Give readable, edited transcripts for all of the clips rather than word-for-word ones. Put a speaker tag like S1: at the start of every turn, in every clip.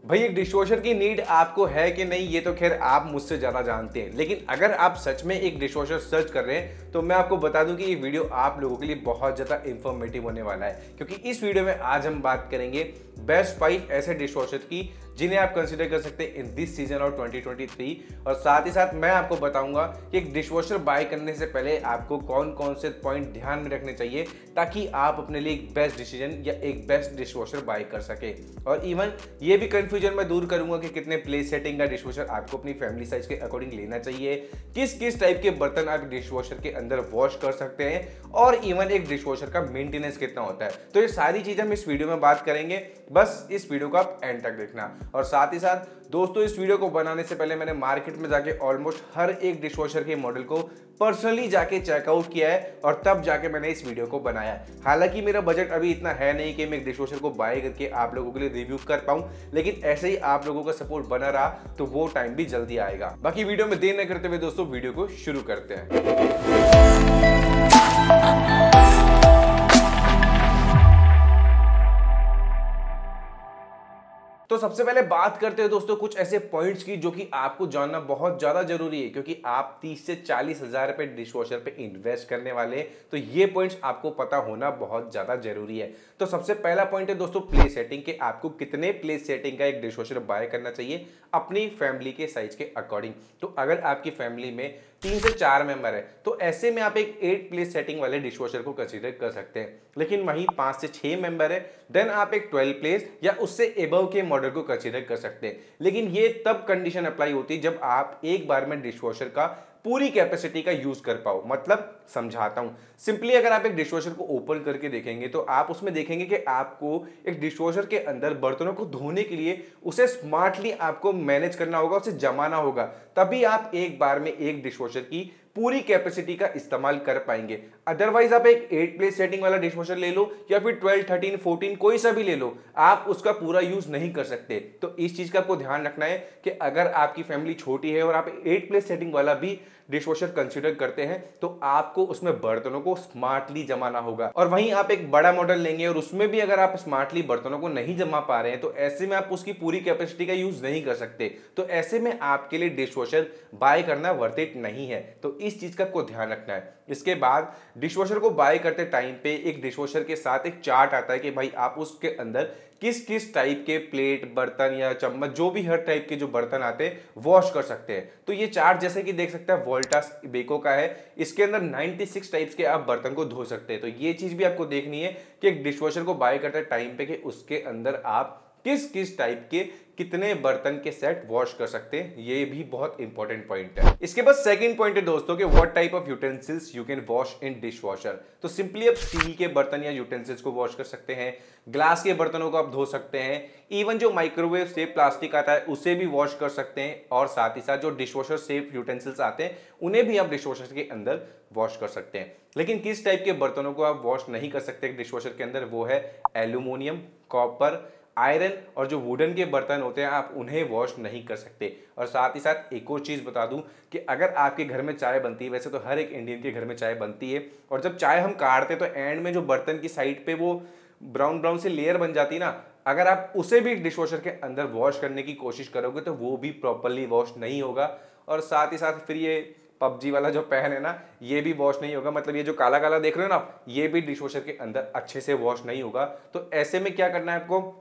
S1: भाई एक डिशवॉशर की नीड आपको है कि नहीं ये तो खैर आप मुझसे ज़्यादा जानते हैं, लेकिन अगर आप सच में एक डिशवॉशर सर्च कर रहे हैं तो मैं आपको बता दूं कि ये वीडियो आप लोगों के लिए बहुत ज़्यादा इंफॉर्मेटिव होने वाला है, क्योंकि इस वीडियो में आज हम बात करेंगे बेस्ट 5 ऐसे डिशवॉशर की जिन्हें आप कंसीडर कर सकते हैं इन दिस सीजन ऑफ 2023। और साथ ही साथ मैं आपको बताऊंगा कि एक डिशवॉशर बाय करने से पहले आपको कौन कौन से पॉइंट ध्यान में रखने चाहिए ताकि आप अपने लिए एक बेस्ट डिसीजन या एक बेस्ट डिशवॉशर बाय कर सके। और इवन ये भी कंफ्यूजन मैं दूर करूंगा कि कितने प्लेस सेटिंग का डिशवॉशर आपको अपनी फैमिली साइज के अकॉर्डिंग लेना चाहिए, किस किस टाइप के बर्तन आप डिशवॉशर के अंदर वॉश कर सकते हैं, और इवन एक डिशवॉशर का मेंटेनेंस कितना होता है। तो ये सारी चीजें हम इस वीडियो में बात करेंगे, बस इस वीडियो को आप एंड तक देखना। और साथ ही साथ दोस्तों, इस वीडियो को बनाने से पहले मैंने मार्केट में जाके ऑलमोस्ट हर एक डिशवॉशर के मॉडल को पर्सनली जाके चेकआउट किया है और तब जाके मैंने इस वीडियो को बनाया। हालांकि मेरा बजट अभी इतना है नहीं कि मैं एक डिशवॉशर को बाय करके आप लोगों के लिए रिव्यू कर पाऊं, लेकिन ऐसे ही आप लोगों का सपोर्ट बना रहा तो वो टाइम भी जल्दी आएगा। बाकी वीडियो में देर न करते हुए दोस्तों वीडियो को शुरू करते हैं। तो सबसे पहले बात करते हैं दोस्तों कुछ ऐसे पॉइंट्स की जो कि आपको जानना बहुत ज्यादा जरूरी है, क्योंकि आप 30 से 40 हजार रुपए डिशवॉशर पे इन्वेस्ट करने वाले हैं, तो ये पॉइंट्स आपको पता होना बहुत ज्यादा जरूरी है। तो सबसे पहला पॉइंट है दोस्तों प्लेस सेटिंग के, आपको कितने प्लेस सेटिंग का एक डिशवॉशर बाय करना चाहिए अपनी फैमिली के साइज के अकॉर्डिंग। तो अगर आपकी फैमिली में 3 से 4 मेंबर है तो ऐसे में आप एक 8 प्लेस सेटिंग वाले डिशवॉशर को कंसीडर कर सकते हैं, लेकिन वहीं 5 से 6 मेंबर है देन आप एक 12 प्लेस या उससे एबव के मॉडल को कंसीडर कर सकते हैं। लेकिन ये तब कंडीशन अप्लाई होती है जब आप एक बार में डिशवॉशर का पूरी कैपेसिटी का यूज कर पाओ। मतलब समझाता हूं, सिंपली अगर आप एक डिशवॉशर को ओपन करके देखेंगे तो आप उसमें देखेंगे कि आपको एक डिशवॉशर के अंदर बर्तनों को धोने के लिए उसे स्मार्टली आपको मैनेज करना होगा, उसे जमाना होगा, तभी आप एक बार में एक डिशवॉशर की पूरी कैपेसिटी का इस्तेमाल कर पाएंगे। अदरवाइज आप एक 8 प्लेस सेटिंग वाला डिशवॉशर ले लो या फिर 12, 13, 14 कोई सा भी ले लो, आप उसका पूरा यूज नहीं कर सकते। तो इस चीज का आपको ध्यान रखना है कि अगर आपकी फैमिली छोटी है और आप 8 प्लेस सेटिंग वाला भी डिशवॉशर कंसीडर करते हैं तो आपको उसमें बर्तनों को स्मार्टली जमाना होगा। और वहीं आप एक बड़ा मॉडल लेंगे और उसमें भी अगर आप स्मार्टली बर्तनों को नहीं जमा पा रहे हैं तो ऐसे में आप उसकी पूरी कैपेसिटी का यूज नहीं कर सकते। तो ऐसे में आपके लिए डिशवॉशर बाय करना वर्थ इट नहीं है। तो इस चीज का आपको ध्यान रखना है। इसके बाद डिशवॉशर को बाय करते टाइम पे एक डिशवॉशर के साथ एक चार्ट आता है कि भाई आप उसके अंदर किस किस टाइप के प्लेट, बर्तन या चम्मच, जो भी हर टाइप के जो बर्तन आते हैं वॉश कर सकते हैं। तो ये चार्ट जैसे कि देख सकते हैं वोल्टास बेको का है, इसके अंदर 96 टाइप्स के आप बर्तन को धो सकते हैं। तो ये चीज भी आपको देखनी है कि एक डिशवॉशर को बाय करते टाइम पे कि उसके अंदर आप किस किस टाइप के कितने बर्तन के सेट वॉश कर सकते हैं, ये भी बहुत इंपॉर्टेंट पॉइंट है। इसके बाद सेकंड पॉइंट है दोस्तों कि what type of utensils you can wash in dishwasher. तो सिंपली आप स्टील के बर्तन या यूटेंसिल्स को वॉश कर सकते हैं, ग्लास के बर्तनों को आप धो सकते हैं, इवन जो माइक्रोवेव सेफ प्लास्टिक आता है उसे भी वॉश कर सकते हैं, और साथ ही साथ जो डिशवॉशर सेफ यूटेंसिल्स आते हैं उन्हें भी आप डिशवॉशर के अंदर वॉश कर सकते हैं। लेकिन किस टाइप के बर्तनों को आप वॉश नहीं कर सकते डिशवॉशर के अंदर, वो है एल्यूमिनियम, कॉपर, आयरन और जो वुडन के बर्तन होते हैं आप उन्हें वॉश नहीं कर सकते। और साथ ही साथ एक और चीज़ बता दूं कि अगर आपके घर में चाय बनती है, वैसे तो हर एक इंडियन के घर में चाय बनती है, और जब चाय हम काढ़ते तो एंड में जो बर्तन की साइड पे वो ब्राउन ब्राउन से लेयर बन जाती है ना, अगर आप उसे भी डिशवॉशर के अंदर वॉश करने की कोशिश करोगे तो वो भी प्रॉपरली वॉश नहीं होगा। और साथ ही साथ फिर ये पबजी वाला जो पैन है ना, ये भी वॉश नहीं होगा। मतलब ये जो काला काला देख रहे हो ना, ये भी डिशवॉशर के अंदर अच्छे से वॉश नहीं होगा। तो ऐसे में क्या करना है आपको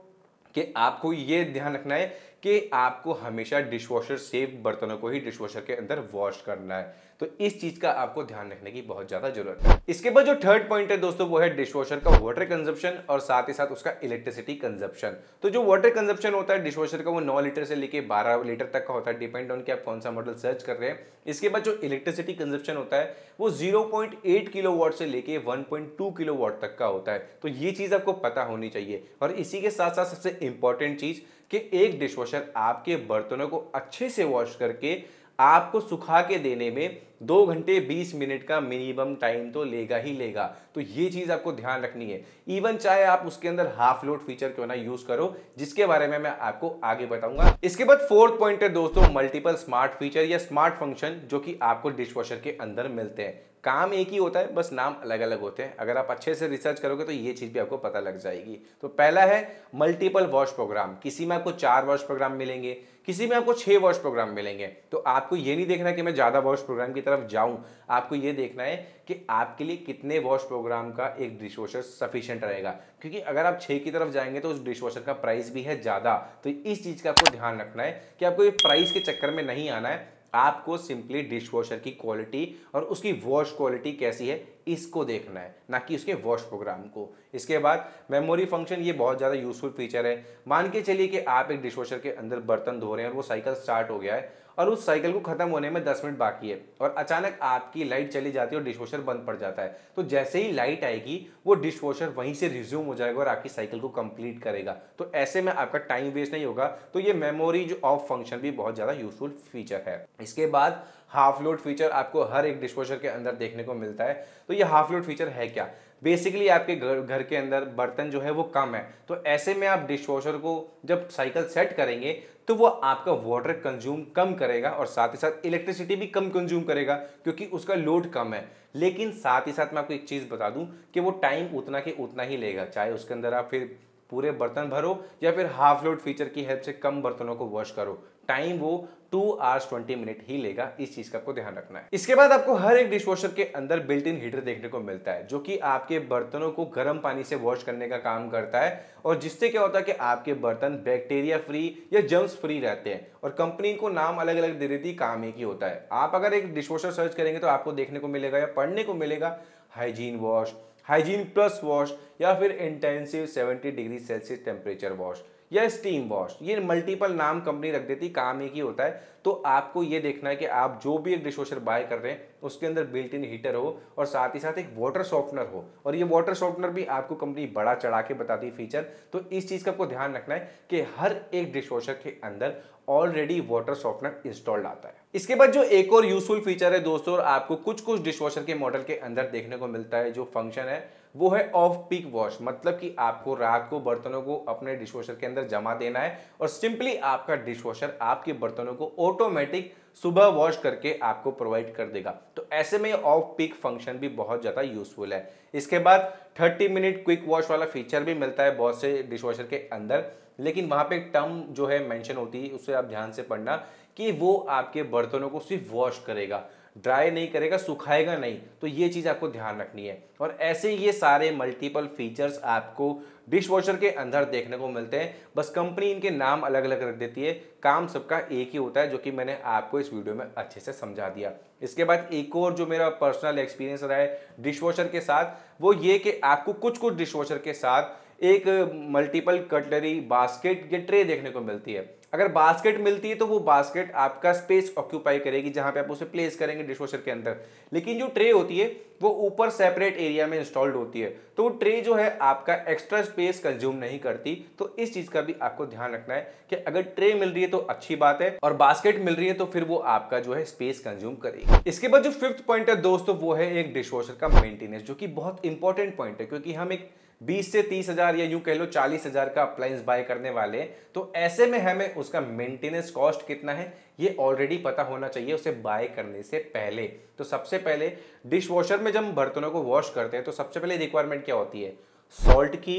S1: कि आपको ये ध्यान रखना है कि आपको हमेशा डिशवॉशर सेफ बर्तनों को ही डिशवॉशर के अंदर वॉश करना है। तो इस चीज का आपको ध्यान रखने की बहुत ज्यादा जरूरत है। इसके बाद जो थर्ड पॉइंट है दोस्तों वो है डिशवॉशर का वाटर कंजप्शन और साथ ही साथ उसका इलेक्ट्रिसिटी कंजप्शन। तो जो वाटर कंजप्शन होता है डिशवॉशर का वो 9 लीटर से लेके 12 लीटर तक का होता है, डिपेंड ऑन कि आप कौन सा मॉडल सर्च कर रहे हैं। इसके बाद जो इलेक्ट्रिसिटी कंजप्शन होता है वो 0.8 किलोवाट से लेके 1.2 किलोवाट तक का होता है। तो ये चीज आपको पता होनी चाहिए। और इसी के साथ साथ सबसे इंपॉर्टेंट चीज कि एक डिशवॉशर आपके बर्तनों को अच्छे से वॉश करके आपको सुखा के देने में 2 घंटे 20 मिनट का मिनिमम टाइम तो लेगा ही लेगा। तो ये चीज आपको ध्यान रखनी है। इवन चाहे आप उसके अंदर हाफ लोड फीचर क्यों ना यूज करो, जिसके बारे में मैं आपको आगे बताऊंगा। इसके बाद फोर्थ पॉइंट है दोस्तों मल्टीपल स्मार्ट फीचर या स्मार्ट फंक्शन जो कि आपको डिशवॉशर के अंदर मिलते हैं। काम एक ही होता है, बस नाम अलग अलग होते हैं। अगर आप अच्छे से रिसर्च करोगे तो ये चीज भी आपको पता लग जाएगी। तो पहला है मल्टीपल वॉश प्रोग्राम। किसी में आपको 4 वॉश प्रोग्राम मिलेंगे, किसी में आपको 6 वॉश प्रोग्राम मिलेंगे। तो आपको ये नहीं देखना कि मैं ज्यादा वॉश प्रोग्राम की तरफ जाऊं, आपको ये देखना है कि आपके लिए कितने वॉश प्रोग्राम का एक डिशवॉशर सफिशिएंट रहेगा। क्योंकि अगर आप 6 की तरफ जाएंगे तो उस डिशवॉशर का प्राइस भी है ज्यादा। तो इस चीज का आपको ध्यान रखना है कि आपको ये प्राइस के चक्कर में नहीं आना है। आपको सिंपली डिशवॉशर की क्वालिटी और उसकी वॉश क्वालिटी कैसी है इसको देखना है, ना कि उसके वॉश प्रोग्राम को। इसके बाद मेमोरी फंक्शन, ये बहुत ज़्यादा यूजफुल फीचर है। मान के चलिए कि आप एक डिशवॉशर के अंदर बर्तन धो रहे हैं और वो साइकिल स्टार्ट हो गया है और उस साइकिल को खत्म होने में 10 मिनट बाकी है और अचानक आपकी लाइट चली जाती है और डिशवॉशर बंद पड़ जाता है। तो जैसे ही लाइट आएगी वो डिशवॉशर वहीं से रिज्यूम हो जाएगा और आपकी साइकिल को कंप्लीट करेगा। तो ऐसे में आपका टाइम वेस्ट नहीं होगा। तो ये मेमोरी जो ऑफ फंक्शन भी बहुत ज़्यादा यूजफुल फीचर है। इसके बाद हाफ लोड फीचर आपको हर एक डिशवॉशर के अंदर देखने को मिलता है। तो ये हाफ लोड फीचर है क्या? बेसिकली आपके घर के अंदर बर्तन जो है वो कम है, तो ऐसे में आप डिशवॉशर को जब साइकिल सेट करेंगे तो वो आपका वाटर कंज्यूम कम करेगा और साथ ही साथ इलेक्ट्रिसिटी भी कम कंज्यूम करेगा क्योंकि उसका लोड कम है। लेकिन साथ ही साथ मैं आपको एक चीज़ बता दूं कि वो टाइम उतना के उतना ही लेगा, चाहे उसके अंदर आप फिर पूरे बर्तन भरो या फिर हाफ लोड फीचर की हेल्प से कम बर्तनों को वॉश करो, टाइम वो 2 आवर्स 20 मिनट ही लेगा। इस चीज का आपको ध्यान रखना है। इसके बाद आपको हर एक डिशवॉशर के अंदर बिल्ट इन हीटर देखने को मिलता है जो कि आपके बर्तनों को गर्म पानी से वॉश करने का काम करता है और जिससे क्या होता है कि आपके बर्तन बैक्टीरिया फ्री या जर्म्स फ्री रहते हैं। और कंपनी इनको नाम अलग अलग दे देती है, काम एक ही होता है। आप अगर एक डिशवॉशर सर्च करेंगे तो आपको देखने को मिलेगा या पढ़ने को मिलेगा hygiene wash, hygiene plus wash या फिर intensive 70 degree Celsius temperature wash या स्टीम वॉश। ये मल्टीपल नाम कंपनी रख देती, काम एक ही होता है। तो आपको ये देखना है कि आप जो भी एक डिशवॉशर बाय कर रहे हैं उसके अंदर बिल्ट इन हीटर हो और साथ ही साथ एक वाटर सॉफ्टनर हो। और ये वाटर सॉफ्टनर भी आपको कंपनी बड़ा चढ़ा के बताती है फीचर। तो इस चीज का आपको ध्यान रखना है कि हर एक डिशवॉशर के अंदर ऑलरेडी वाटर सॉफ्टनर इंस्टॉल्ड आता है। इसके बाद जो एक और यूजफुल फीचर है दोस्तों, आपको कुछ कुछ डिशवॉशर के मॉडल के अंदर देखने को मिलता है, जो फंक्शन है वो है ऑफ पीक वॉश। मतलब कि आपको रात को बर्तनों को अपने डिशवॉशर के अंदर जमा देना है और सिंपली आपका डिशवॉशर आपके बर्तनों को ऑटोमेटिक सुबह वॉश करके आपको प्रोवाइड कर देगा। तो ऐसे में ऑफ पीक फंक्शन भी बहुत ज्यादा यूजफुल है। इसके बाद 30 मिनट क्विक वॉश वाला फीचर भी मिलता है बहुत से डिशवॉशर के अंदर, लेकिन वहां पे एक टर्म जो है मेंशन होती है, उससे आप ध्यान से पढ़ना कि वो आपके बर्तनों को सिर्फ वॉश करेगा, ड्राई नहीं करेगा, सुखाएगा नहीं। तो ये चीज आपको ध्यान रखनी है। और ऐसे ये सारे मल्टीपल फीचर्स आपको डिशवॉशर के अंदर देखने को मिलते हैं, बस कंपनी इनके नाम अलग अलग रख देती है, काम सबका एक ही होता है, जो कि मैंने आपको इस वीडियो में अच्छे से समझा दिया। इसके बाद एक और जो मेरा पर्सनल एक्सपीरियंस रहा है डिशवॉशर के साथ, वो ये कि आपको कुछ कुछ डिशवॉशर के साथ एक मल्टीपल कटलरी बास्केट या ट्रे देखने को मिलती है। अगर बास्केट मिलती है तो वो बास्केट आपका स्पेस ऑक्यूपाई करेगी जहां पे आप उसे प्लेस करेंगे डिशवॉशर के अंदर, लेकिन जो ट्रे होती है वो ऊपर सेपरेट एरिया में इंस्टॉल्ड होती है, तो वो ट्रे जो है आपका एक्स्ट्रा स्पेस कंज्यूम नहीं करती। तो इस चीज का भी आपको ध्यान रखना है कि अगर ट्रे मिल रही है तो अच्छी बात है और बास्केट मिल रही है तो फिर वो आपका जो है स्पेस कंज्यूम करेगी। इसके बाद जो फिफ्थ पॉइंट है दोस्तों, वो है एक डिशवॉशर का मेंटेनेंस, जो कि बहुत इंपॉर्टेंट पॉइंट है। क्योंकि हम एक 20 से 30 हजार या यूं कह लो 40 हजार का अप्लायंस बाय करने वाले, तो ऐसे में हमें उसका मेंटेनेंस कॉस्ट कितना है ये ऑलरेडी पता होना चाहिए उसे बाय करने से पहले। तो सबसे पहले डिशवॉशर में जब हम बर्तनों को वॉश करते हैं तो सबसे पहले रिक्वायरमेंट क्या होती है? सॉल्ट की,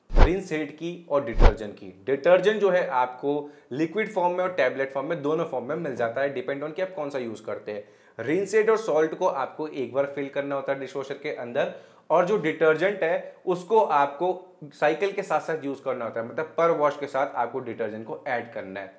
S1: रिंस हेड की और डिटर्जेंट की। डिटर्जेंट जो है आपको लिक्विड फॉर्म में और टैबलेट फॉर्म में, दोनों फॉर्म में मिल जाता है, डिपेंड ऑन कि आप कौन सा यूज करते हैं। रिंस हेड और सॉल्ट को आपको एक बार फिल करना होता है डिशवॉशर के अंदर, और जो डिटर्जेंट है उसको आपको साइकिल के साथ साथ यूज करना होता है, मतलब पर वॉश के साथ आपको डिटर्जेंट को ऐड करना है।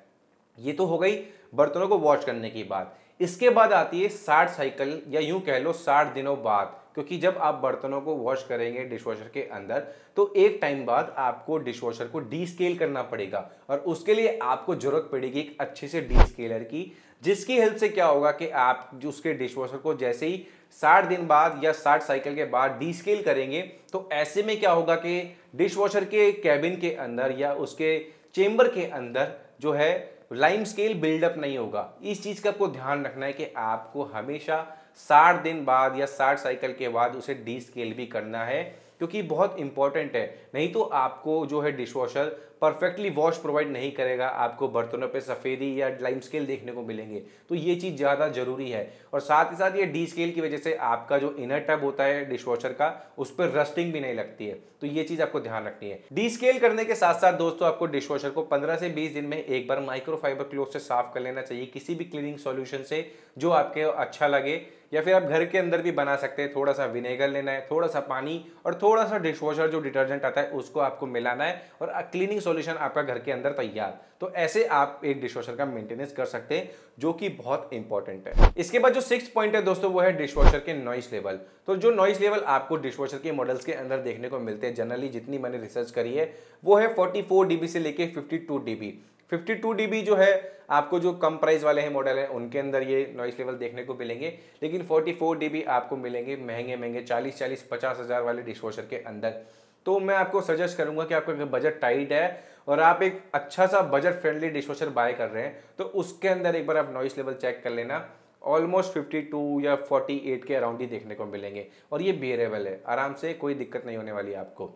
S1: ये तो हो गई बर्तनों को वॉश करने की बात। इसके बाद आती है 60 साइकिल या यूं कह लो 60 दिनों बाद, क्योंकि जब आप बर्तनों को वॉश करेंगे डिशवॉशर के अंदर तो एक टाइम बाद आपको डिशवॉशर को डीस्केल करना पड़ेगा और उसके लिए आपको जरूरत पड़ेगी एक अच्छे से डीस्केलर की, जिसकी हेल्प से क्या होगा कि आप जो उसके डिशवॉशर को जैसे ही 60 दिन बाद या 60 साइकिल के बाद डीस्केल करेंगे तो ऐसे में क्या होगा कि डिशवॉशर के कैबिन के अंदर या उसके चेंबर के अंदर जो है लाइम स्केल बिल्डअप नहीं होगा। इस चीज़ का आपको ध्यान रखना है कि आपको हमेशा 60 दिन बाद या 60 साइकिल के बाद उसे डी स्केल भी करना है, क्योंकि बहुत इंपॉर्टेंट है। नहीं तो आपको जो है डिशवॉशर परफेक्टली वॉश प्रोवाइड नहीं करेगा, आपको बर्तनों पे सफ़ेदी या लाइम स्केल देखने को मिलेंगे। तो ये चीज़ ज़्यादा ज़रूरी है। और साथ ही साथ ये डी स्केल की वजह से आपका जो इनर टब होता है डिशवॉशर का, उस पर रस्टिंग भी नहीं लगती है। तो ये चीज़ आपको ध्यान रखनी है। डी स्केल करने के साथ साथ दोस्तों आपको डिशवॉशर को 15 से 20 दिन में एक बार माइक्रोफाइबर क्लॉथ से साफ कर लेना चाहिए, किसी भी क्लीनिंग सॉल्यूशन से जो आपके अच्छा लगे, या फिर आप घर के अंदर भी बना सकते हैं। थोड़ा सा विनेगर लेना है, थोड़ा सा पानी और थोड़ा सा डिशवॉशर जो डिटर्जेंट आता है उसको आपको मिलाना है और क्लीनिंग सॉल्यूशन आपका घर के अंदर तैयार। तो ऐसे आप एक डिशवॉशर का मेंटेनेंस कर सकते हैं, जो कि बहुत इंपॉर्टेंट है। इसके बाद जो 6th पॉइंट है दोस्तों वो है डिशवॉशर के नॉइस लेवल। तो जो नॉइस लेवल आपको डिशवॉशर के मॉडल्स के अंदर देखने को मिलते हैं, जनरली जितनी मैंने रिसर्च करी है वो है 44 dB से लेके 52 dB। 52 dB जो है आपको जो कम प्राइस वाले हैं मॉडल है उनके अंदर ये नॉइस लेवल देखने को मिलेंगे, लेकिन 44 dB आपको मिलेंगे महंगे 40-50 हज़ार वाले डिशवॉशर के अंदर। तो मैं आपको सजेस्ट करूंगा कि आपका बजट टाइट है और आप एक अच्छा सा बजट फ्रेंडली डिशवॉशर बाय कर रहे हैं, तो उसके अंदर एक बार आप नॉइस लेवल चेक कर लेना। ऑलमोस्ट 52 या 48 के अराउंड ही देखने को मिलेंगे और ये बियरेबल है, आराम से कोई दिक्कत नहीं होने वाली आपको।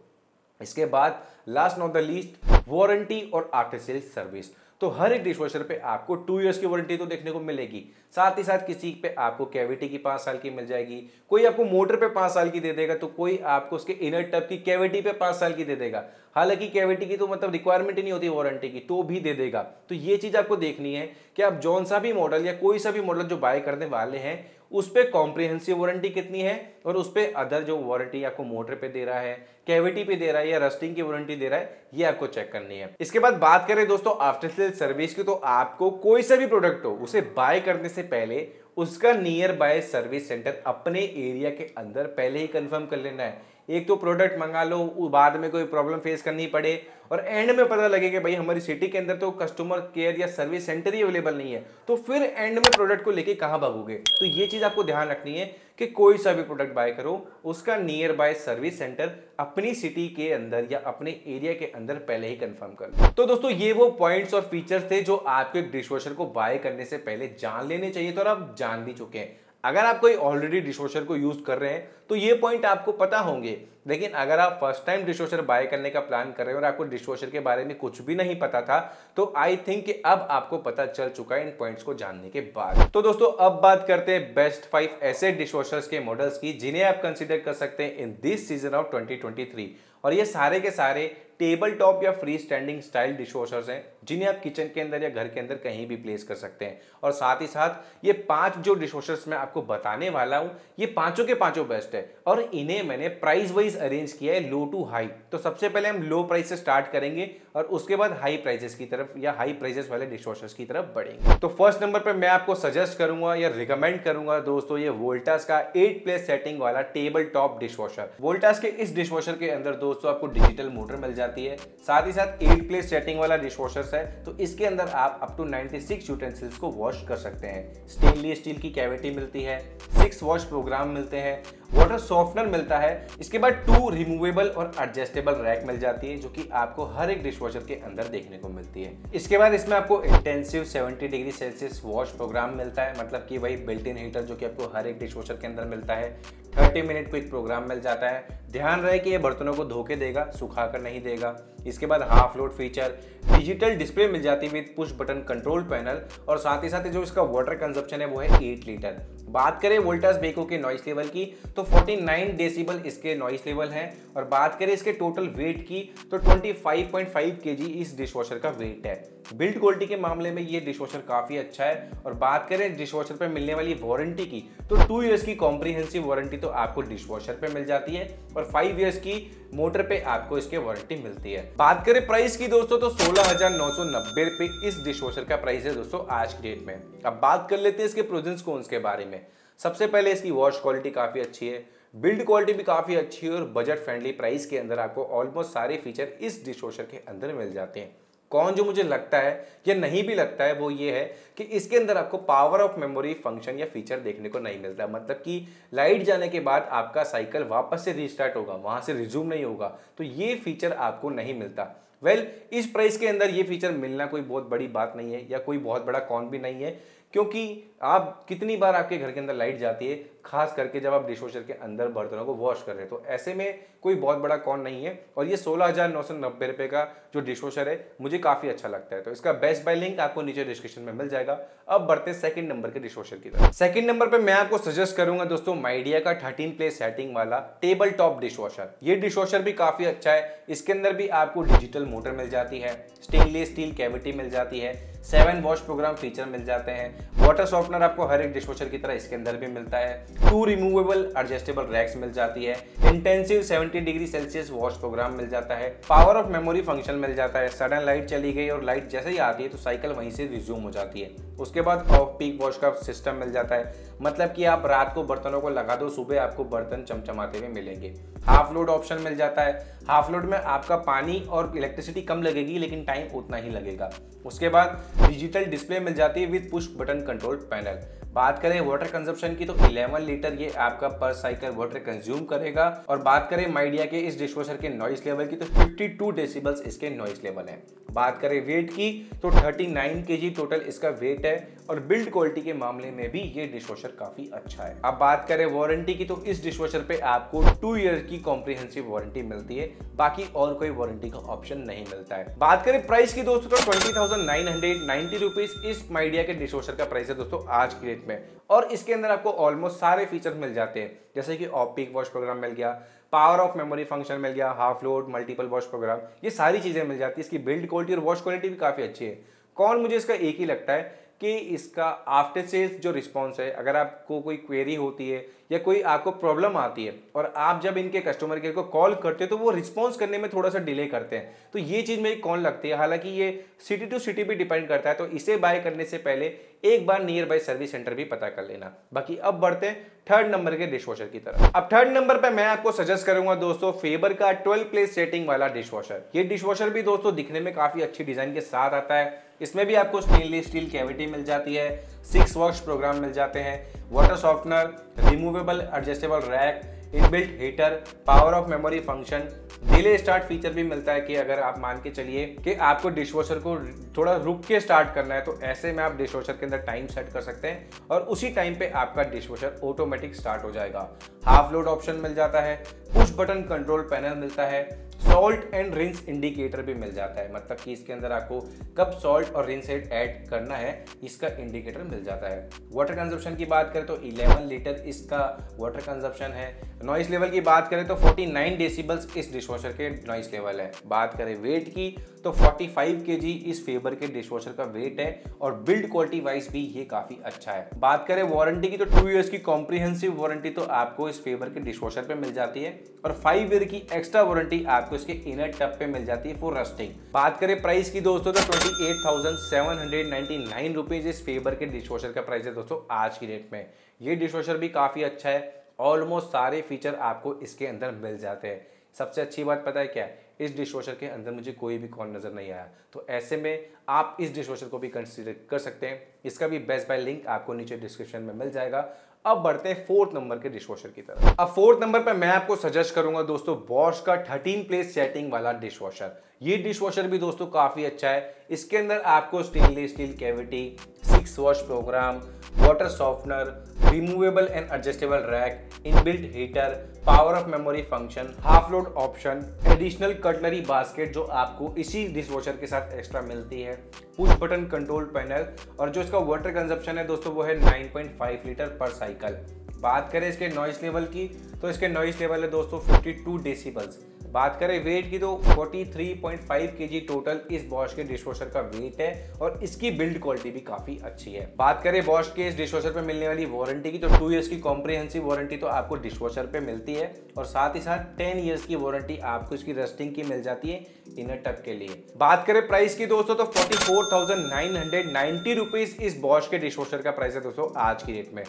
S1: इसके बाद last not the least, warranty और आफ्टर सेल्स सर्विस। तो हर एक डिशवॉशर पे आपको 2 इयर्स की वारंटी तो देखने को मिलेगी, साथ ही साथ किसी पे आपको कैविटी की 5 साल की मिल जाएगी, कोई आपको मोटर पे 5 साल की दे देगा, तो कोई आपको उसके इनर टब की कैविटी पे 5 साल की दे देगा। हालांकि कैविटी की तो मतलब रिक्वायरमेंट ही नहीं होती वारंटी की, तो भी दे देगा। तो ये चीज आपको देखनी है कि आप जौन सा भी मॉडल या कोई सा भी मॉडल जो बाय करने वाले हैं उस पे कॉम्प्रिहेंसिव वारंटी कितनी है और उस पे अदर जो वारंटी आपको मोटर पे दे रहा है, कैविटी पे दे रहा है या रस्टिंग की वारंटी दे रहा है, ये आपको चेक करनी है। इसके बाद बात करें दोस्तों आफ्टर सेल सर्विस की, तो आपको कोई सा भी प्रोडक्ट हो उसे बाय करने से पहले उसका नियर बाय सर्विस सेंटर अपने एरिया के अंदर पहले ही कंफर्म कर लेना है। एक तो प्रोडक्ट मंगा लो, बाद में कोई प्रॉब्लम फेस करनी पड़े और एंड में पता लगे कि भाई हमारी सिटी के अंदर तो कस्टमर केयर या सर्विस सेंटर ही अवेलेबल नहीं है, तो फिर एंड में प्रोडक्ट को लेके कहां भागोगे। तो ये चीज आपको ध्यान रखनी है कि कोई सा भी प्रोडक्ट बाय करो उसका नियर बाय सर्विस सेंटर अपनी सिटी के अंदर या अपने एरिया के अंदर पहले ही कंफर्म कर लो। तो दोस्तों ये वो पॉइंट्स और फीचर्स थे जो आपको एक डिशवॉशर को बाय करने से पहले जान लेने चाहिए, तो आप जान भी चुके हैं। अगर आप कोई ऑलरेडी डिशवॉशर को यूज कर रहे हैं तो ये पॉइंट आपको पता होंगे, लेकिन अगर आप फर्स्ट टाइम डिशवॉशर बाय करने का प्लान कर रहे हो और आपको डिशवॉशर के बारे में कुछ भी नहीं पता था, तो आई थिंक कि अब आपको पता चल चुका है इन पॉइंट्स को जानने के बाद। तो दोस्तों अब बात करते हैं बेस्ट 5 ऐसे डिशवॉशर्स के मॉडल्स की जिन्हें आप कंसीडर कर सकते हैं इन दिस सीजन ऑफ 2023। और ये सारे के सारे टेबल टॉप या फ्री स्टैंडिंग स्टाइल डिशवॉशर्स हैं जिन्हें आप किचन के अंदर या घर के अंदर कहीं भी प्लेस कर सकते हैं। और साथ ही साथ ये 5 जो डिशवॉशर्स मैं आपको बताने वाला हूं ये पांचों के पांचों बेस्ट है और इन्हें मैंने प्राइस वाइज अरेंज किया है लो टू हाई। तो सबसे पहले हम लो प्राइस से स्टार्ट करेंगे और उसके बाद हाई प्राइसेस की तरफ या हाई प्राइसेस वाले डिशवॉशर्स की तरफ बढ़ेंगे। तो फर्स्ट नंबर पर मैं आपको सजेस्ट करूंगा या रिकमेंड करूंगा दोस्तों ये वोल्टास का 8 प्लेस सेटिंग वाला टेबल टॉप डिशवॉशर। वोल्टास के इस डिशवॉशर के अंदर दोस्तों आपको डिजिटल मोटर मिल जाती है, साथ ही साथ 8 प्लेस सेटिंग वाला डिशवॉशर है, तो इसके अंदर आप अप टू 96 यूटेंसिल्स को वॉश कर सकते हैं। स्टेनलेस स्टील की कैविटी मिलती है, 6 वॉश प्रोग्राम मिलते हैं, वाटर सॉफ्टनर मिलता है, इसके बाद 2 रिमूवेबल और एडजस्टेबल रैक मिल जाती है जो कि आपको हर एक डिशवॉशर के अंदर देखने को मिलती है। इसके बाद इसमें आपको intensive 70 degree Celsius wash programme मिलता है, मतलब कि वही बिल्ट इन हीटर जो कि आपको हर एक डिशवॉशर के अंदर मिलता है। 30 मिनट क्विक प्रोग्राम मिल जाता है, ध्यान रहे कि ये बर्तनों को धो के देगा, सुखा कर नहीं देगा। इसके बाद half load feature, digital display मिल जाती है with push button control panel और साथ ही साथ जो इसका वाटर कंजप्शन है वो है 8 लीटर। बात करें वोल्टास बेको के नॉइस लेवल की तो 49 डेसिबल इसके नॉइस लेवल है और बात करें इसके टोटल वेट की तो 25.5 kg इस डिशवॉशर का वेट है। बिल्ड क्वालिटी के मामले में ये डिशवॉशर काफी अच्छा है और बात करें डिशवॉशर पर मिलने वाली वारंटी की तो 2 इयर्स की कॉम्प्रिहेंसिव वारंटी तो आपको डिशवॉशर पे मिल जाती है और 5 इयर्स की मोटर पे आपको इसके वारंटी मिलती है। बात करें प्राइस की दोस्तों तो 16,990 रुपए इस डिशवॉशर का प्राइस है दोस्तों आज की डेट में। अब बात कर लेते हैं इसके प्रोज एंड कॉन्स के बारे में। सबसे पहले इसकी वॉश क्वालिटी काफी अच्छी है, बिल्ड क्वालिटी भी काफी अच्छी है और बजट फ्रेंडली प्राइस के अंदर आपको ऑलमोस्ट सारे फीचर इस डिशवॉशर के अंदर मिल जाते हैं। कौन जो मुझे लगता है या नहीं भी लगता है वो ये है कि इसके अंदर आपको पावर ऑफ मेमोरी फंक्शन या फीचर देखने को नहीं मिलता, मतलब कि लाइट जाने के बाद आपका साइकिल वापस से रीस्टार्ट होगा, वहां से रिज्यूम नहीं होगा, तो ये फीचर आपको नहीं मिलता। वेल इस प्राइस के अंदर ये फीचर मिलना कोई बहुत बड़ी बात नहीं है या कोई बहुत बड़ा कॉन भी नहीं है, क्योंकि आप कितनी बार आपके घर के अंदर लाइट जाती है, खास करके जब आप डिशवॉशर के अंदर बर्तनों को वॉश कर रहे हैं, तो ऐसे में कोई बहुत बड़ा कॉन नहीं है। और ये 16,990 रुपये का जो डिशवॉशर है मुझे काफ़ी अच्छा लगता है, तो इसका बेस्ट बाय लिंक आपको नीचे डिस्क्रिप्शन में मिल जाएगा। अब बढ़ते सेकंड नंबर के डिशवॉशर की तरफ। सेकंड नंबर पे मैं आपको सजेस्ट करूंगा दोस्तों माइडिया का 13 प्लेस सेटिंग वाला टेबल टॉप डिशवॉशर। ये डिशवॉशर भी काफ़ी अच्छा है, इसके अंदर भी आपको डिजिटल मोटर मिल जाती है, स्टेनलेस स्टील कैविटी मिल जाती है, 7 वॉश प्रोग्राम फीचर मिल जाते हैं, वाटर सॉफ्टनर आपको हर एक डिशवॉशर की तरह इसके अंदर भी मिलता है, 2 रिमूवेबल एडजस्टेबल रैक्स मिल जाती है, intensive 70 degree Celsius wash programme मिल जाता है, पावर ऑफ मेमोरी फंक्शन मिल जाता है, सडन लाइट चली गई और लाइट जैसे ही आती है तो साइकिल वहीं से रिज्यूम हो जाती है। उसके बाद ऑफ पीक वॉश का सिस्टम मिल जाता है, मतलब कि आप रात को बर्तनों को लगा दो, सुबह आपको बर्तन चमचमाते हुए मिलेंगे। हाफ लोड ऑप्शन मिल जाता है, हाफ लोड में आपका पानी और इलेक्ट्रिसिटी कम लगेगी लेकिन टाइम उतना ही लगेगा। उसके बाद डिजिटल डिस्प्ले मिल जाती है with push button control panel. बात करें वाटर कंजप्शन की तो 11 लीटर ये आपका पर साइकिल वाटर कंज्यूम करेगा। और बात करें माइडिया के इस डिशवॉशर के नॉइस लेवल की तो 52 डेसिबल्स इसके नॉइस लेवल है। बात करें वेट की तो 39 केजी टोटल इसका वेट है और बिल्ड क्वालिटी के मामले में भी ये डिशवॉशर काफी अच्छा है। अब बात करें वारंटी की तो इस डिशवॉशर पे आपको 2 ईयर की कॉम्प्रिहेंसिव वारंटी मिलती है, बाकी और कोई वारंटी का ऑप्शन नहीं मिलता है। बात करें प्राइस की दोस्तों तो 20,990 रुपीज इस माइडिया के डिशवॉशर का प्राइस है दोस्तों आज की डेट में। और इसके अंदर आपको ऑलमोस्ट सारे फीचर मिल जाते हैं, जैसे कि ऑफ पीक वॉश प्रोग्राम मिल गया, पावर ऑफ मेमोरी फंक्शन मिल गया, half load, multiple wash programme, ये सारी चीजें मिल जाती है। इसकी बिल्ड क्वालिटी और वॉश क्वालिटी भी काफी अच्छी है। कौन मुझे इसका एक ही लगता है कि इसका आफ्टर सेल्स जो रिस्पॉन्स है, अगर आपको कोई क्वेरी होती है या कोई आपको प्रॉब्लम आती है और आप जब इनके कस्टमर केयर को कॉल करते हो तो वो रिस्पॉन्स करने में थोड़ा सा डिले करते हैं, तो ये चीज़ मेरी कौन लगती है। हालांकि ये सिटी टू सिटी भी डिपेंड करता है, तो इसे बाय करने से पहले एक बार नियर बाय सर्विस सेंटर भी पता कर लेना। बाकी अब बढ़ते हैं थर्ड नंबर के डिशवॉशर की तरफ। अब थर्ड नंबर पे मैं आपको सजेस्ट करूंगा दोस्तों फेबर का 12 प्लेस सेटिंग वाला डिशवॉशर। ये डिशवॉशर भी दोस्तों दिखने में काफी अच्छी डिजाइन के साथ आता है। इसमें भी आपको स्टेनलेस स्टील कैविटी मिल जाती है, 6 वॉश प्रोग्राम मिल जाते हैं, water softener, removable adjustable rack, inbuilt heater, power off memory function, delay start feature भी मिलता है कि अगर आप मान के चलिए कि आपको डिशवॉशर को थोड़ा रुक के स्टार्ट करना है तो ऐसे में आप डिशवॉशर के अंदर टाइम सेट कर सकते हैं और उसी टाइम पे आपका डिशवॉशर ऑटोमेटिक स्टार्ट हो जाएगा। हाफ लोड ऑप्शन मिल जाता है, पुश बटन कंट्रोल पैनल मिलता है, सॉल्ट एंड रिंस इंडिकेटर भी मिल जाता है, मतलब कि इसके अंदर आपको कब सॉल्ट और रिंस ऐड करना है इसका इंडिकेटर मिल जाता है। वाटर कंजप्शन की बात करें तो 11 लीटर इसका वाटर कंजप्शन है। नॉइस लेवल की बात करें तो 49 डेसिबल्स इस डिशवॉशर के नॉइस लेवल है। बात करें वेट की तो 45 केजी इस फेबर के डिशवॉशर का वेट है और बिल्ड क्वालिटी वाइज भी ये काफी अच्छा है। बात करें वारंटी की तो 2 इयर्स की कॉम्प्रिहेंसिव वारंटी तो आपको इस फेबर के डिशवॉशर पे मिल जाती है और 5 ईयर की एक्स्ट्रा वारंटी आपको इसके इनर टब पे मिल जाती है फॉर रस्टिंग। बात करें प्राइस की दोस्तों तो 28,799 रुपीज इस फेबर के डिशवॉशर का प्राइस है दोस्तों आज की डेट में। ये डिशवॉशर भी काफी अच्छा है, ऑलमोस्ट सारे फीचर आपको इसके अंदर मिल जाते हैं। सबसे अच्छी बात पता है क्या है, इस डिशवॉशर के अंदर मुझे कोई भी कॉर्न नजर नहीं आया, तो ऐसे में आप इस डिशवॉशर को भी कंसीडर कर सकते हैं। इसका भी बेस्ट बाय लिंक आपको नीचे डिस्क्रिप्शन में मिल जाएगा। अब बढ़ते हैं फोर्थ नंबर के डिशवॉशर की तरफ। अब फोर्थ नंबर पे मैं आपको सजेस्ट करूंगा दोस्तों बॉश का 13 प्लेस सेटिंग वाला डिशवॉशर। ये डिशवॉशर भी दोस्तों काफी अच्छा है। इसके अंदर आपको stainless steel cavity, 6 wash programme, water softener, removable and adjustable rack, inbuilt heater, power off memory function, half load option, additional cutlery basket जो आपको इसी डिशवॉशर के साथ एक्स्ट्रा मिलती है, पुश बटन कंट्रोल पैनल और जो इसका वाटर कंजप्शन है दोस्तों वो है 9.5 लीटर पर साइकिल। बात करें इसके नॉइस लेवल की तो इसके नॉइस लेवल है दोस्तों 52 डेसिबल्स। बात करें वेट की तो 43.5 केजी टोटल इस बॉश के डिशवॉशर का वेट है और इसकी बिल्ड क्वालिटी भी काफी अच्छी है। बात करें बॉश के इस डिशवॉशर पे मिलने वाली वारंटी की तो 2 इयर्स की कॉम्प्रिहेंसिव वारंटी तो आपको डिशवॉशर पे मिलती है और साथ ही साथ 10 इयर्स की वारंटी आपको इसकी रस्टिंग की मिल जाती है इनर टब के लिए। बात करें प्राइस की दोस्तों तो 44,990 रुपीज इस बॉश के डिशवॉशर का प्राइस है दोस्तों आज की डेट में।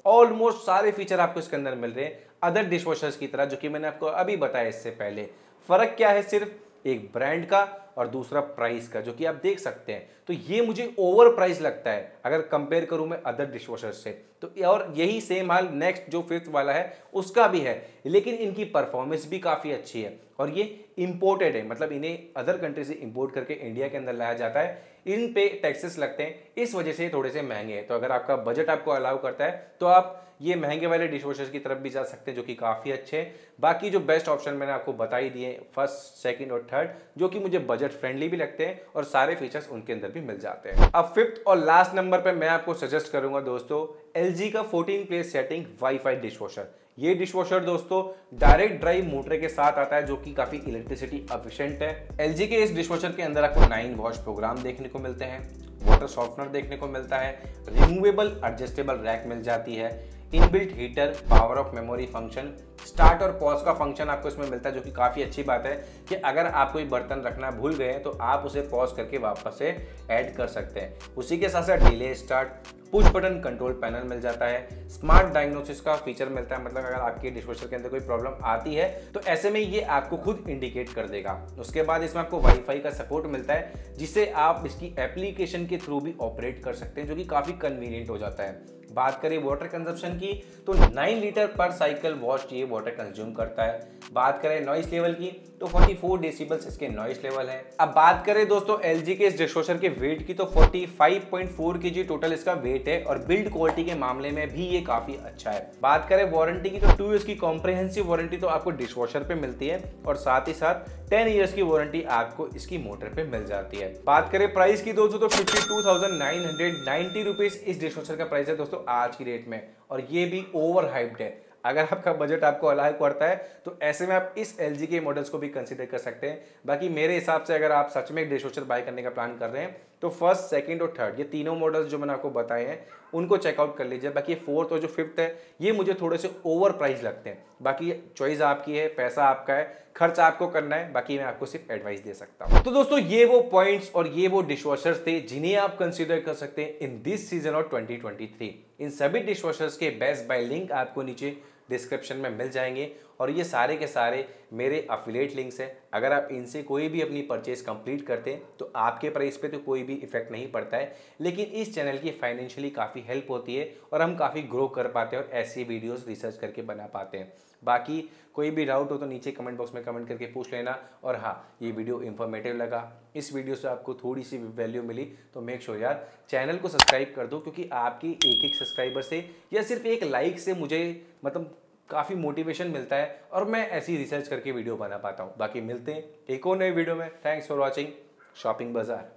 S1: ऑलमोस्ट सारे फीचर आपको इसके अंदर मिल रहे हैं अदर डिशवॉशर्स की तरह जो कि मैंने आपको अभी बताया इससे पहले। फर्क क्या है, सिर्फ एक ब्रांड का और दूसरा प्राइस का, जो कि आप देख सकते हैं। तो ये मुझे ओवर प्राइस लगता है अगर कंपेयर करूं मैं अदर डिशवॉशर से। तो और यही सेम हाल नेक्स्ट जो फिफ्थ वाला है उसका भी है, लेकिन इनकी परफॉर्मेंस भी काफ़ी अच्छी है और ये इंपोर्टेड है, मतलब इन्हें अदर कंट्री से इंपोर्ट करके इंडिया के अंदर लाया जाता है। इन पे टैक्सेस लगते हैं, इस वजह से थोड़े से महंगे हैं। तो अगर आपका बजट आपको अलाउ करता है तो आप ये महंगे वाले डिशवॉशर्स की तरफ भी जा सकते हैं, जो कि काफ़ी अच्छे हैं। बाकी जो बेस्ट ऑप्शन मैंने आपको बता ही दिए, फर्स्ट, सेकंड और थर्ड, जो कि मुझे बजट फ्रेंडली भी लगते हैं और सारे फीचर्स उनके अंदर भी मिल जाते हैं। अब फिफ्थ और लास्ट नंबर पे मैं आपको सजेस्ट करूंगा दोस्तों LG का 14 प्लेस सेटिंग वाईफाई डिशवॉशर। ये डिशवॉशर दोस्तों डायरेक्ट ड्राइव मोटर के साथ आता है, जो कि काफी इलेक्ट्रिसिटी एफिशिएंट है। LG के इस डिशवॉशर के अंदर आपको 9 वॉश प्रोग्राम देखने को मिलते हैं, वाटर सॉफ्टनर देखने को मिलता है, रिमूवेबल एडजस्टेबल रैक मिल जाती है, inbuilt heater, power off memory function, start और पॉज का फंक्शन आपको इसमें मिलता है, जो कि काफ़ी अच्छी बात है कि अगर आप कोई बर्तन रखना भूल गए तो आप उसे पॉज करके वापस से ऐड कर सकते हैं। उसी के साथ साथ delay start, push button control panel मिल जाता है, स्मार्ट डायग्नोसिस का फीचर मिलता है, मतलब अगर आपके डिशवॉशर के अंदर कोई प्रॉब्लम आती है तो ऐसे में ये आपको खुद इंडिकेट कर देगा। उसके बाद इसमें आपको वाईफाई का सपोर्ट मिलता है, जिससे आप इसकी एप्लीकेशन के थ्रू भी ऑपरेट कर सकते हैं, जो कि काफ़ी कन्वीनियंट हो जाता है। बात करें वाटर कंजप्शन की तो 9 लीटर पर साइकिल वॉश ये वाटर कंज्यूम करता है। बात करें नॉइस लेवल की तो 44 डेसिबल्स इसके नॉइस लेवल है। अब बात करें दोस्तों LG के इस डिशवॉशर के वेट की तो 45.4 kg टोटल इसका वेट है और बिल्ड क्वालिटी के मामले में भी ये काफी अच्छा है। बात करें वारंटी की तो 2 इयर्स की कॉम्प्रिहेंसिव वारंटी तो आपको डिशवॉशर पे मिलती है और साथ ही साथ 10 इयर्स की वारंटी आपको इसकी मोटर पे मिल जाती है। बात करें प्राइस की दोस्तों तो 52,990 रुपीज इस डिशवॉशर का प्राइस है दोस्तों आज की रेट में, और ये भी ओवर हाइप्ड है। अगर आपका बजट आपको अलाउ करता है तो ऐसे में आप इस LG के मॉडल्स को भी कंसीडर कर सकते हैं। बाकी मेरे हिसाब से अगर आप सच में एक डिशवॉशर बाय करने का प्लान कर रहे हैं तो फर्स्ट, सेकंड और थर्ड ये तीनों मॉडल्स जो मैंने आपको बताए हैं उनको चेकआउट कर लीजिए। बाकी फोर्थ और जो फिफ्थ है ये मुझे थोड़े से ओवर प्राइस लगते हैं। बाकी चॉइस आपकी है, पैसा आपका है, खर्च आपको करना है, बाकी मैं आपको सिर्फ एडवाइस दे सकता हूं। तो दोस्तों ये वो पॉइंट्स और ये वो डिशवॉशर्स थे जिन्हें आप कंसीडर कर सकते हैं इन दिस सीजन ऑफ 2023। इन सभी डिशवॉशर्स के बेस्ट बाय लिंक आपको नीचे डिस्क्रिप्शन में मिल जाएंगे और ये सारे के सारे मेरे अफिलिएट लिंक्स हैं। अगर आप इनसे कोई भी अपनी परचेज कंप्लीट करते हैं तो आपके प्राइस पे तो कोई भी इफेक्ट नहीं पड़ता है, लेकिन इस चैनल की फाइनेंशियली काफ़ी हेल्प होती है और हम काफ़ी ग्रो कर पाते हैं और ऐसी वीडियोस रिसर्च करके बना पाते हैं। बाकी कोई भी डाउट हो तो नीचे कमेंट बॉक्स में कमेंट करके पूछ लेना। और हाँ, ये वीडियो इंफॉर्मेटिव लगा, इस वीडियो से आपको थोड़ी सी वैल्यू मिली तो मेक श्योर यार चैनल को सब्सक्राइब कर दो, क्योंकि आपकी एक एक सब्सक्राइबर से या सिर्फ एक लाइक से मुझे मतलब काफ़ी मोटिवेशन मिलता है और मैं ऐसी रिसर्च करके वीडियो बना पाता हूँ। बाकी मिलते हैं एक और नए वीडियो में। थैंक्स फॉर वॉचिंग शॉपिंग बाजार।